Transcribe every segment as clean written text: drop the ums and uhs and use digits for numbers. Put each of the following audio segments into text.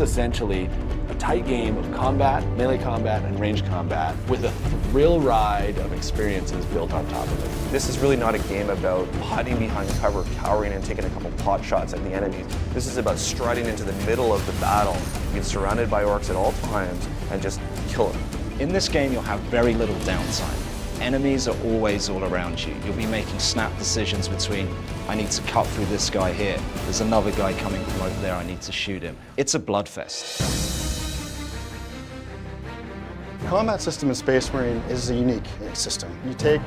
essentially a tight game of combat, melee combat, and range combat with a thrill ride of experiences built on top of it. This is really not a game about hiding behind cover, cowering and taking a couple pot shots at the enemies. This is about striding into the middle of the battle, being surrounded by orcs at all times, and just kill them. In this game, you'll have very little downtime. Enemies are always all around you. You'll be making snap decisions between, I need to cut through this guy here. There's another guy coming from over there, I need to shoot him. It's a bloodfest. The combat system in Space Marine is a unique system. You take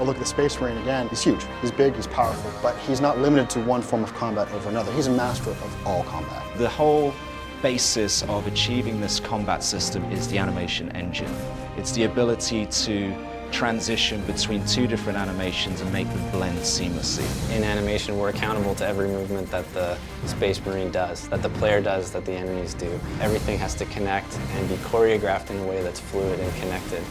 a look at the Space Marine again, he's huge, he's big, he's powerful, but he's not limited to one form of combat over another. He's a master of all combat. The whole basis of achieving this combat system is the animation engine. It's the ability to transition between two different animations and make them blend seamlessly. In animation, we're accountable to every movement that the Space Marine does, that the player does, that the enemies do. Everything has to connect and be choreographed in a way that's fluid and connected.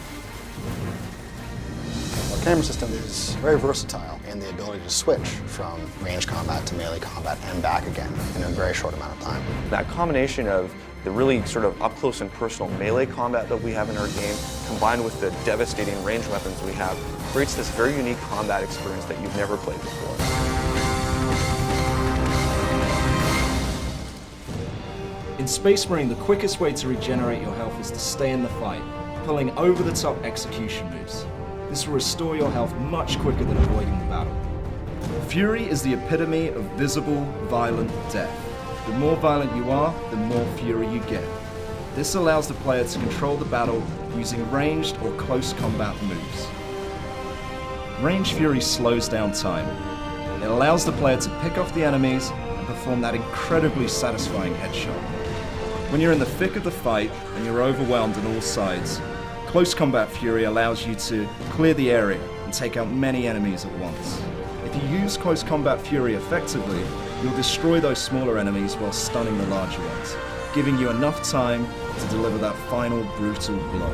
Our camera system is very versatile in the ability to switch from range combat to melee combat and back again in a very short amount of time. That combination of the really sort of up-close and personal melee combat that we have in our game, combined with the devastating range weapons we have, creates this very unique combat experience that you've never played before. In Space Marine, the quickest way to regenerate your health is to stay in the fight, pulling over-the-top execution moves. This will restore your health much quicker than avoiding the battle. Fury is the epitome of visible, violent death. The more violent you are, the more fury you get. This allows the player to control the battle using ranged or close combat moves. Range Fury slows down time. It allows the player to pick off the enemies and perform that incredibly satisfying headshot. When you're in the thick of the fight and you're overwhelmed on all sides, Close Combat Fury allows you to clear the area and take out many enemies at once. If you use Close Combat Fury effectively, you'll destroy those smaller enemies while stunning the larger ones, giving you enough time to deliver that final brutal blow.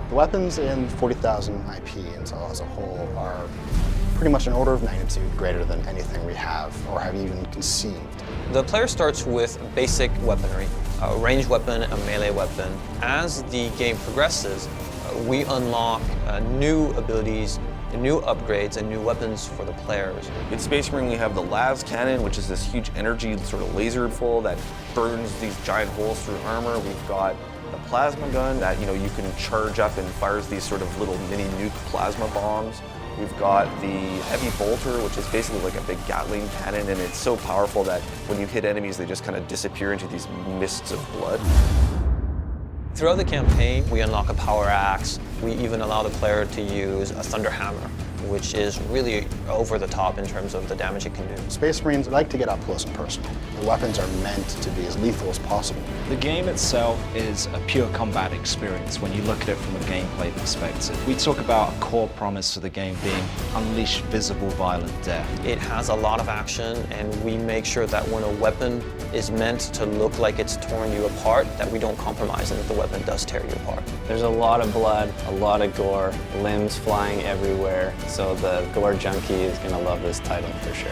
The weapons in 40,000 IP as a whole are pretty much an order of magnitude greater than anything we have or have even conceived. The player starts with basic weaponry, a ranged weapon, a melee weapon. As the game progresses, we unlock new abilities, new upgrades, and new weapons for the players. In Space Marine, we have the Las Cannon, which is this huge energy sort of laser pole that burns these giant holes through armor. We've got the plasma gun that you can charge up and fires these sort of little mini nuke plasma bombs. We've got the heavy bolter, which is basically like a big Gatling cannon, and it's so powerful that when you hit enemies, they just kind of disappear into these mists of blood. Throughout the campaign, we unlock a power axe. We even allow the player to use a thunder hammer, which is really over the top in terms of the damage it can do. Space Marines like to get up close and personal. The weapons are meant to be as lethal as possible. The game itself is a pure combat experience when you look at it from a gameplay perspective. We talk about a core promise of the game being unleash visible, violent death. It has a lot of action, and we make sure that when a weapon is meant to look like it's torn you apart, that we don't compromise and that the weapon does tear you apart. There's a lot of blood, a lot of gore, limbs flying everywhere, so the gore junkie is going to love this title for sure.